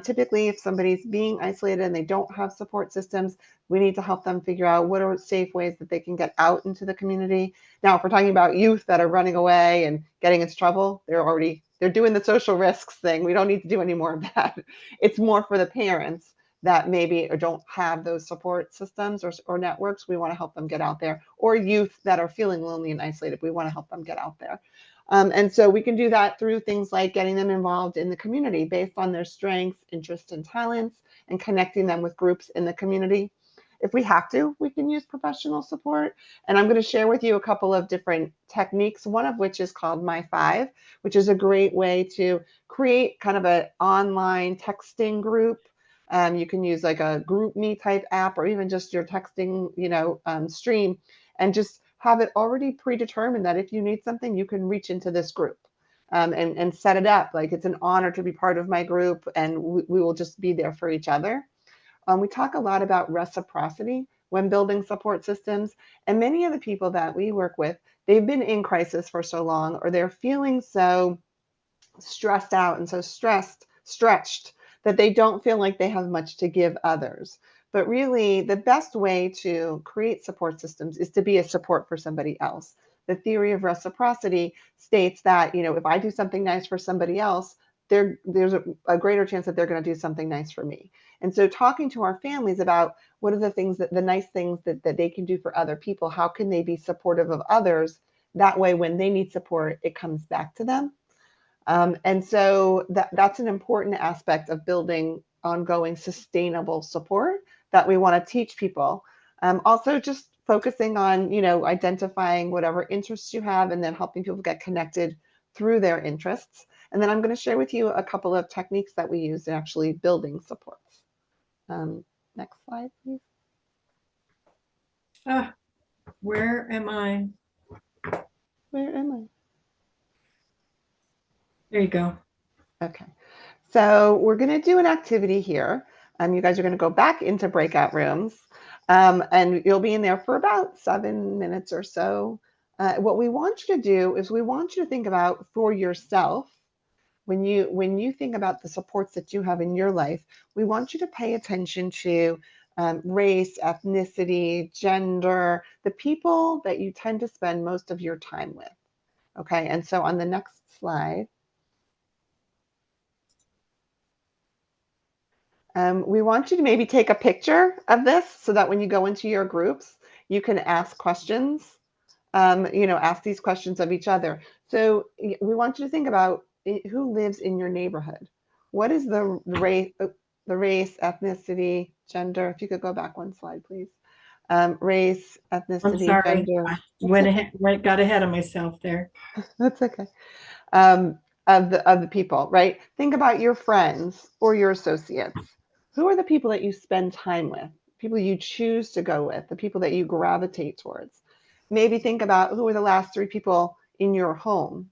[SPEAKER 2] Typically, if somebody's being isolated and they don't have support systems, we need to help them figure out what are safe ways that they can get out into the community. Now, if we're talking about youth that are running away and getting into trouble, they're doing the social risks thing. We don't need to do any more of that. It's more for the parents that maybe don't have those support systems or networks. We want to help them get out there, or youth that are feeling lonely and isolated. We want to help them get out there. And so we can do that through things like getting them involved in the community based on their strengths, interests, and talents, and connecting them with groups in the community. If we have to, we can use professional support. And I'm going to share with you a couple of different techniques, one of which is called My5, which is a great way to create kind of an online texting group. You can use like a GroupMe type app, or even just your texting, stream, and just have it already predetermined that if you need something, you can reach into this group and set it up. Like, it's an honor to be part of my group, and we will just be there for each other. We talk a lot about reciprocity when building support systems, and many of the people that we work with, they've been in crisis for so long, or they're feeling so stressed out and so stretched that they don't feel like they have much to give others. But really, the best way to create support systems is to be a support for somebody else. The theory of reciprocity states that, if I do something nice for somebody else, there's a greater chance that they're going to do something nice for me. And so talking to our families about what are the nice things that they can do for other people, how can they be supportive of others? That way, when they need support, it comes back to them. And so that's an important aspect of building ongoing sustainable support that we want to teach people. Also, just focusing on, identifying whatever interests you have and then helping people get connected through their interests. And then I'm going to share with you a couple of techniques that we use in actually building supports. Next slide, please.
[SPEAKER 1] Where am I?
[SPEAKER 2] Where am I?
[SPEAKER 1] There you go.
[SPEAKER 2] Okay, so we're going to do an activity here. You guys are going to go back into breakout rooms, and you'll be in there for about 7 minutes or so. What we want you to do is we want you to think about, for yourself, when you think about the supports that you have in your life, we want you to pay attention to race, ethnicity, gender, the people that you tend to spend most of your time with. Okay, and so on the next slide, we want you to maybe take a picture of this so that when you go into your groups, you can ask questions, ask these questions of each other. So we want you to think about who lives in your neighborhood. What is the race, ethnicity, gender? If you could go back one slide, please. Race, ethnicity,
[SPEAKER 1] I'm sorry,
[SPEAKER 2] gender.
[SPEAKER 1] got ahead of myself there.
[SPEAKER 2] That's okay. Of the people, right? Think about your friends or your associates. Who are the people that you spend time with? People you choose to go with, the people that you gravitate towards. Maybe think about who are the last 3 people in your home,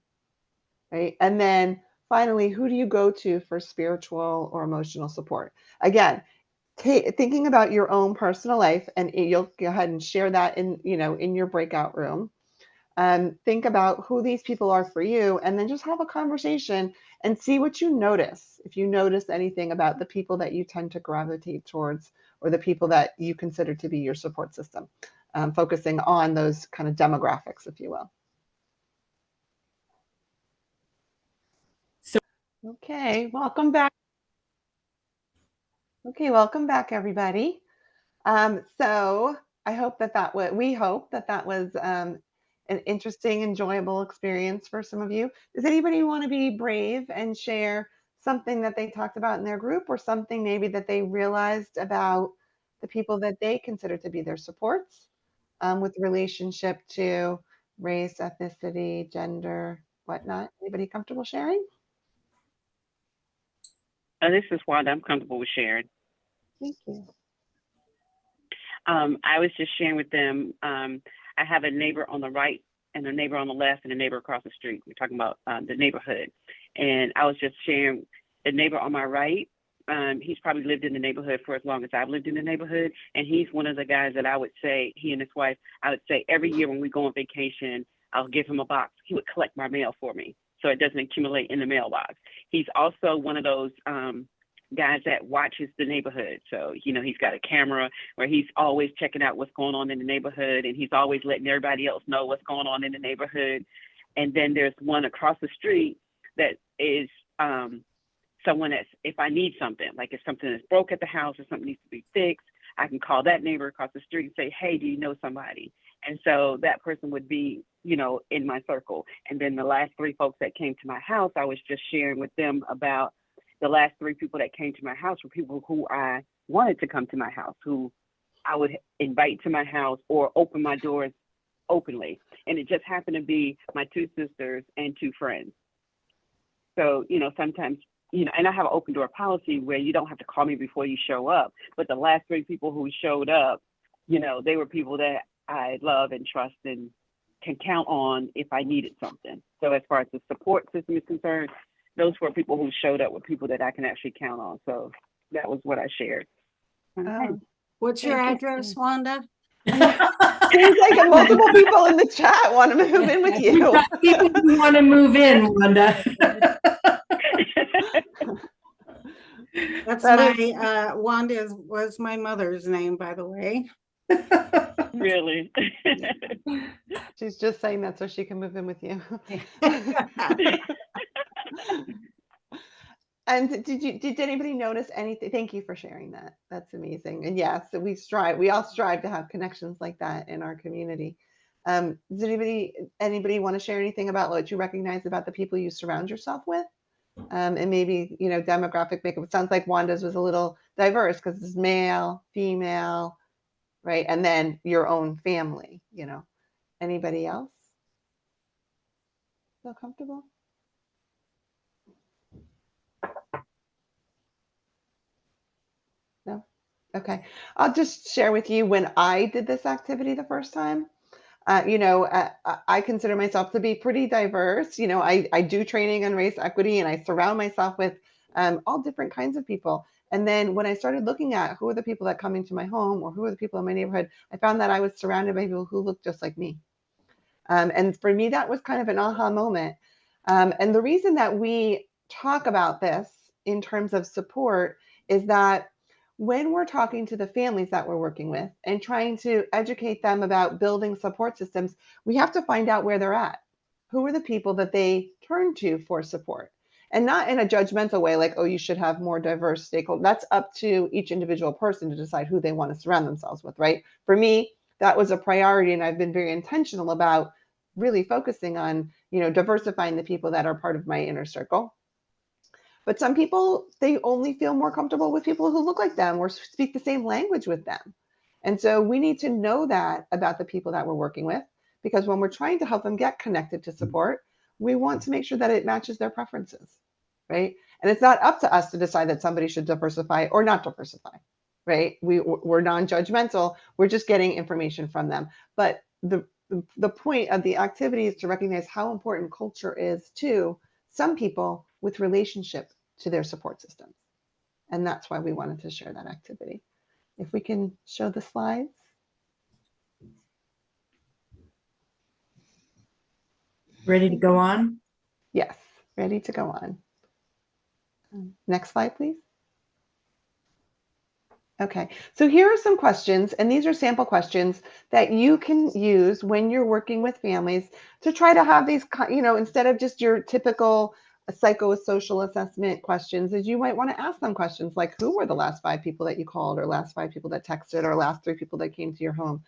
[SPEAKER 2] right? And then finally, who do you go to for spiritual or emotional support? Again, thinking about your own personal life, and you'll go ahead and share that in your breakout room. Think about who these people are for you, and then just have a conversation and see what you notice. If you notice anything about the people that you tend to gravitate towards, or the people that you consider to be your support system, focusing on those kind of demographics, if you will. Okay, welcome back. Okay, welcome back, everybody. So I hope we hope that was an interesting, enjoyable experience for some of you. Does anybody want to be brave and share something that they talked about in their group, or something maybe that they realized about the people that they consider to be their supports with relationship to race, ethnicity, gender, whatnot? Anybody comfortable sharing?
[SPEAKER 11] This is Wanda. I'm comfortable with sharing.
[SPEAKER 2] Thank you.
[SPEAKER 11] I was just sharing with them. I have a neighbor on the right and a neighbor on the left and a neighbor across the street. We're talking about the neighborhood. And I was just sharing the neighbor on my right. He's probably lived in the neighborhood for as long as I've lived in the neighborhood. And he's one of the guys that I would say, he and his wife, I would say every year when we go on vacation, I'll give him a box. He would collect my mail for me so it doesn't accumulate in the mailbox. He's also one of those guys that watches the neighborhood. So, he's got a camera where he's always checking out what's going on in the neighborhood, and he's always letting everybody else know what's going on in the neighborhood. And then there's one across the street that is someone that's, if I need something, like if something is broke at the house or something needs to be fixed, I can call that neighbor across the street and say, hey, do you know somebody? And so that person would be, in my circle. And then the last 3 folks that came to my house, I was just sharing with them about the last 3 people that came to my house were people who I wanted to come to my house, who I would invite to my house or open my doors openly. And it just happened to be my 2 sisters and 2 friends. So, sometimes, and I have an open door policy where you don't have to call me before you show up. But the last 3 people who showed up, they were people that I love and trust and can count on if I needed something. So as far as the support system is concerned, those were people who showed up with people that I can actually count on. So that was what I shared.
[SPEAKER 5] What's your address, Wanda?
[SPEAKER 2] Seems like multiple people in the chat want to move in with you.
[SPEAKER 1] People who want to move in, Wanda.
[SPEAKER 5] Wanda was my mother's name, by the way.
[SPEAKER 11] Really?
[SPEAKER 2] She's just saying that so she can move in with you. And did anybody notice anything? Thank you for sharing that. That's amazing. And yes, we all strive to have connections like that in our community. Does anybody want to share anything about what you recognize about the people you surround yourself with? And maybe, demographic makeup. It sounds like Wanda's was a little diverse because it's male, female, right? And then your own family, Anybody else feel comfortable? No? Okay. I'll just share with you when I did this activity the first time. I consider myself to be pretty diverse. I do training on race equity, and I surround myself with all different kinds of people. And then when I started looking at who are the people that come into my home or who are the people in my neighborhood, I found that I was surrounded by people who looked just like me. And for me, that was kind of an aha moment. And the reason that we talk about this in terms of support is that when we're talking to the families that we're working with and trying to educate them about building support systems, we have to find out where they're at. Who are the people that they turn to for support? And not in a judgmental way, like, oh, you should have more diverse stakeholders. That's up to each individual person to decide who they want to surround themselves with, right? For me, that was a priority, and I've been very intentional about really focusing on, diversifying the people that are part of my inner circle. But some people, they only feel more comfortable with people who look like them or speak the same language with them. And so we need to know that about the people that we're working with, because when we're trying to help them get connected to support, we want to make sure that it matches their preferences, right? And it's not up to us to decide that somebody should diversify or not diversify, right? We're non-judgmental. We're just getting information from them. But the point of the activity is to recognize how important culture is to some people with relationship to their support systems. And that's why we wanted to share that activity. If we can show the slides.
[SPEAKER 1] Ready to go on?
[SPEAKER 2] Yes, ready to go on. Next slide, please. Okay, so here are some questions, and these are sample questions that you can use when you're working with families to try to have these, instead of just your typical psychosocial assessment questions, is you might want to ask them questions like, who were the last 5 people that you called, or last 5 people that texted, or last 3 people that came to your home?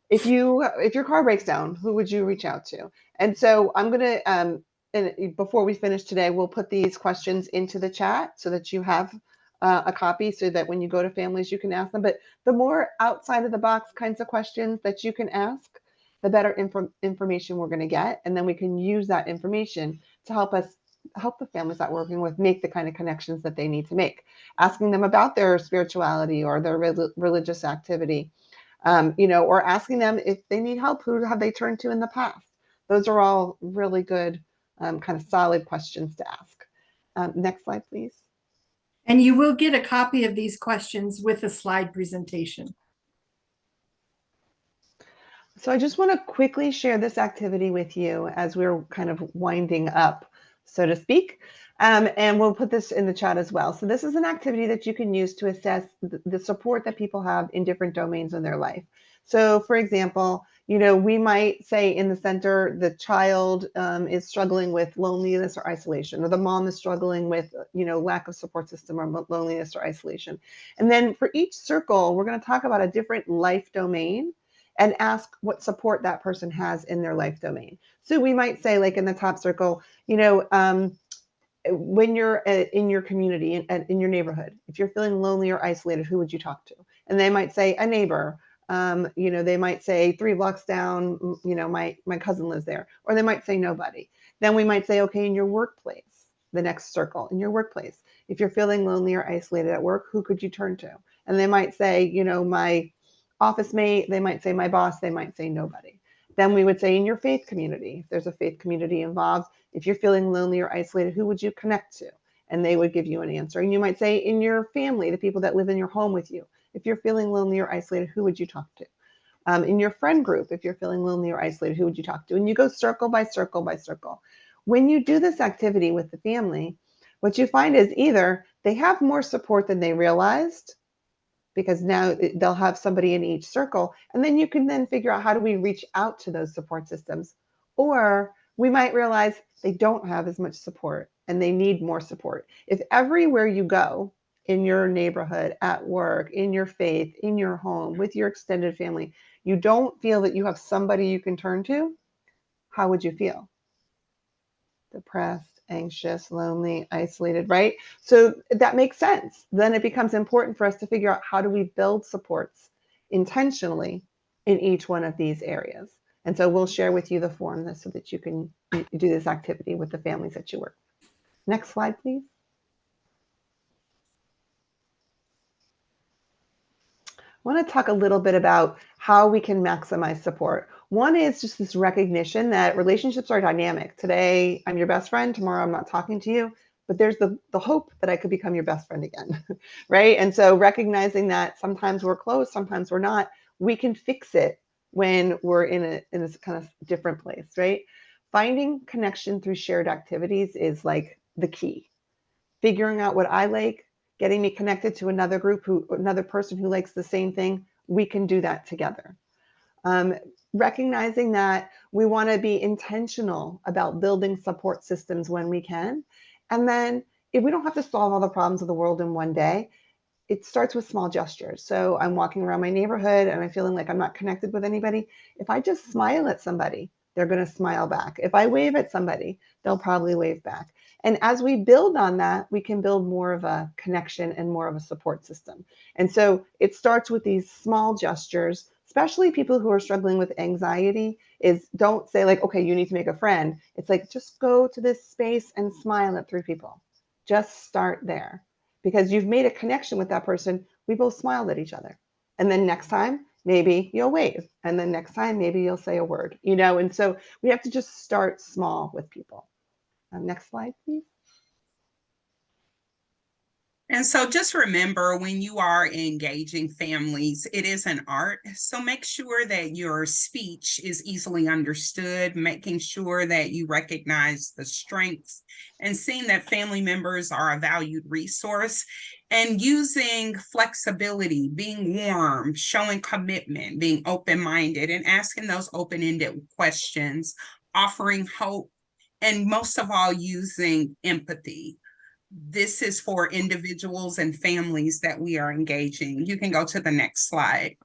[SPEAKER 2] If your car breaks down, who would you reach out to? And so I'm going to, and before we finish today, we'll put these questions into the chat so that you have a copy, so that when you go to families, you can ask them. But the more outside of the box kinds of questions that you can ask, the better information we're going to get. And then we can use that information to help the families that we're working with make the kind of connections that they need to make. Asking them about their spirituality or their religious activity, or asking them if they need help, who have they turned to in the past? Those are all really good, kind of solid questions to ask. Next slide, please.
[SPEAKER 1] And you will get a copy of these questions with a slide presentation.
[SPEAKER 2] So I just want to quickly share this activity with you as we're kind of winding up, so to speak. And we'll put this in the chat as well. So this is an activity that you can use to assess the support that people have in different domains in their life. So for example, we might say in the center, the child is struggling with loneliness or isolation, or the mom is struggling with, lack of support system or loneliness or isolation. And then for each circle, we're going to talk about a different life domain and ask what support that person has in their life domain. So we might say, like in the top circle, when you're in your community, in your neighborhood, if you're feeling lonely or isolated, who would you talk to? And they might say a neighbor. They might say 3 blocks down, my cousin lives there, or they might say nobody. Then we might say, okay, in your workplace, the next circle, in your workplace, if you're feeling lonely or isolated at work, who could you turn to? And they might say, my office mate, they might say my boss, they might say nobody. Then we would say in your faith community, if there's a faith community involved, if you're feeling lonely or isolated, who would you connect to? And they would give you an answer. And you might say in your family, the people that live in your home with you, if you're feeling lonely or isolated, who would you talk to? In your friend group, if you're feeling lonely or isolated, who would you talk to? And you go circle by circle by circle. When you do this activity with the family, what you find is either they have more support than they realized, because now they'll have somebody in each circle, and then you can then figure out, how do we reach out to those support systems? Or we might realize they don't have as much support and they need more support. If everywhere you go, in your neighborhood, at work, in your faith, in your home, with your extended family, you don't feel that you have somebody you can turn to, how would you feel? Depressed, anxious, lonely, isolated, right? So that makes sense. Then it becomes important for us to figure out, how do we build supports intentionally in each one of these areas? And so we'll share with you the form so that you can do this activity with the families that you work with. Next slide, please. I want to talk a little bit about how we can maximize support. One is just this recognition that relationships are dynamic. Today, I'm your best friend. Tomorrow, I'm not talking to you. But there's the hope that I could become your best friend again, right? And so recognizing that sometimes we're close, sometimes we're not, we can fix it when we're in a kind of different place, right? finding connection through shared activities is like the key. Figuring out what I like, getting me connected to another person who likes the same thing, we can do that together. Recognizing that we want to be intentional about building support systems when we can. And then if we don't have to solve all the problems of the world in one day, it starts with small gestures. So I'm walking around my neighborhood and I'm feeling like I'm not connected with anybody. If I just smile at somebody, they're going to smile back. If I wave at somebody, they'll probably wave back. And as we build on that, we can build more of a connection and more of a support system. And so it starts with these small gestures, especially people who are struggling with anxiety, is don't say like, okay, you need to make a friend. It's like, just go to this space and smile at 3 people. Just start there. Because you've made a connection with that person, we both smiled at each other. And then next time, maybe you'll wave. And then next time, maybe you'll say a word, you know? And so we have to just start small with people. Next slide, please.
[SPEAKER 3] And so just remember, when you are engaging families, it is an art. So make sure that your speech is easily understood, making sure that you recognize the strengths and seeing that family members are a valued resource, and using flexibility, being warm, showing commitment, being open-minded, and asking those open-ended questions, offering hope, and most of all, using empathy. This is for individuals and families that we are engaging. You can go to the next slide.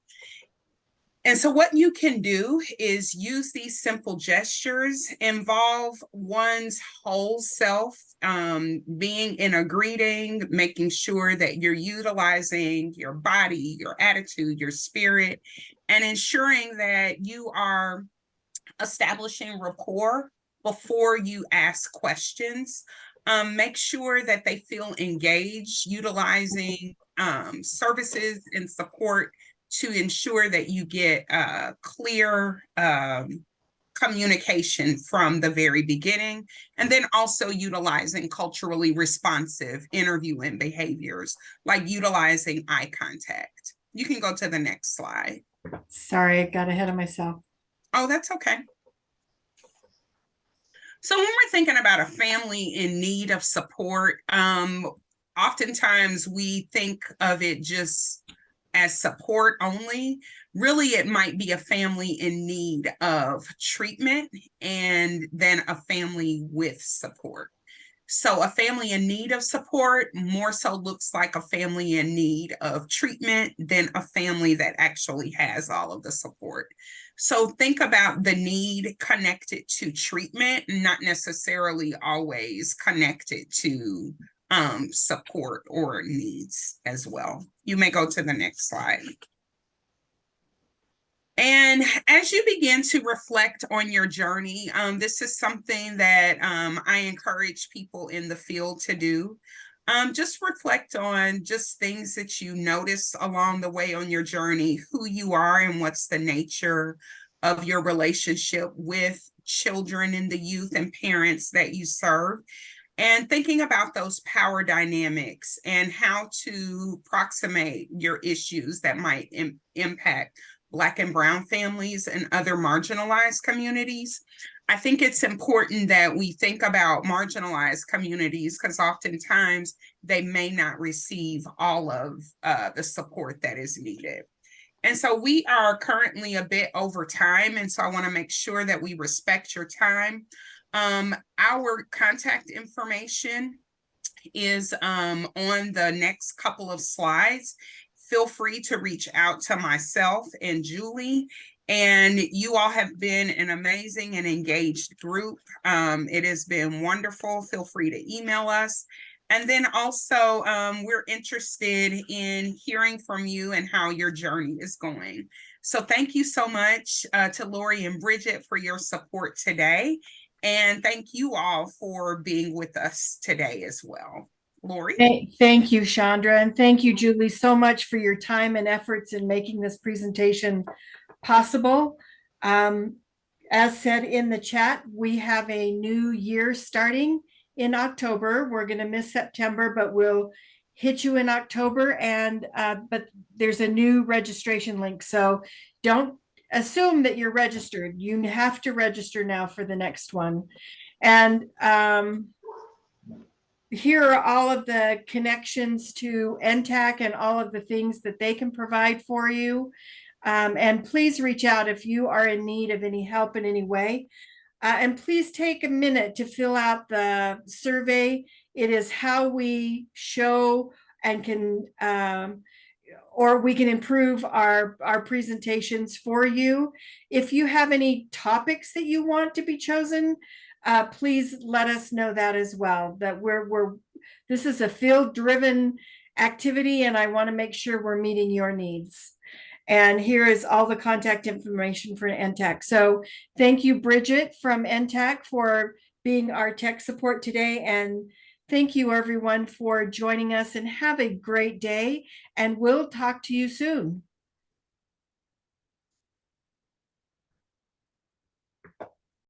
[SPEAKER 3] And so what you can do is use these simple gestures, involve one's whole self, being in a greeting, making sure that you're utilizing your body, your attitude, your spirit, and ensuring that you are establishing rapport before you ask questions. Make sure that they feel engaged, utilizing services and support to ensure that you get clear communication from the very beginning, and then also utilizing culturally responsive interviewing behaviors, like utilizing eye contact. You can go to the next slide.
[SPEAKER 1] Sorry, I got ahead of myself.
[SPEAKER 3] Oh, that's okay. So when we're thinking about a family in need of support, oftentimes we think of it just as support only. Really, it might be a family in need of treatment and then a family with support. So a family in need of support more so looks like a family in need of treatment than a family that actually has all of the support. So think about the need connected to treatment, not necessarily always connected to support or needs as well. You may go to the next slide. And as you begin to reflect on your journey, this is something that I encourage people in the field to do. Just reflect on just things that you notice along the way on your journey, who you are and what's the nature of your relationship with children and the youth and parents that you serve. And thinking about those power dynamics and how to approximate your issues that might impact Black and Brown families and other marginalized communities. I think it's important that we think about marginalized communities because oftentimes they may not receive all of the support that is needed. And so we are currently a bit over time, and so I want to make sure that we respect your time. Our contact information is on the next couple of slides. Feel free to reach out to myself and Julie. And you all have been an amazing and engaged group. It has been wonderful. Feel free to email us. And then also, we're interested in hearing from you and how your journey is going. So thank you so much to Lori and Bridget for your support today. And thank you all for being with us today as well. Lori?
[SPEAKER 1] Thank you, Chandra, and thank you, Julie, so much for your time and efforts in making this presentation possible. As said in the chat, we have a new year starting in October. We're going to miss September, but we'll hit you in October. And but there's a new registration link, so don't assume that you're registered. You have to register now for the next one. And here are all of the connections to NTAC and all of the things that they can provide for you. And please reach out if you are in need of any help in any way. And please take a minute to fill out the survey. It is how we show and can, or we can improve our presentations for you. If you have any topics that you want to be chosen, please let us know that as well, that this is a field-driven activity, and I want to make sure we're meeting your needs. And here is all the contact information for NTAC. So thank you, Bridget from NTAC, for being our tech support today. And thank you, everyone, for joining us, and have a great day. And we'll talk to you soon.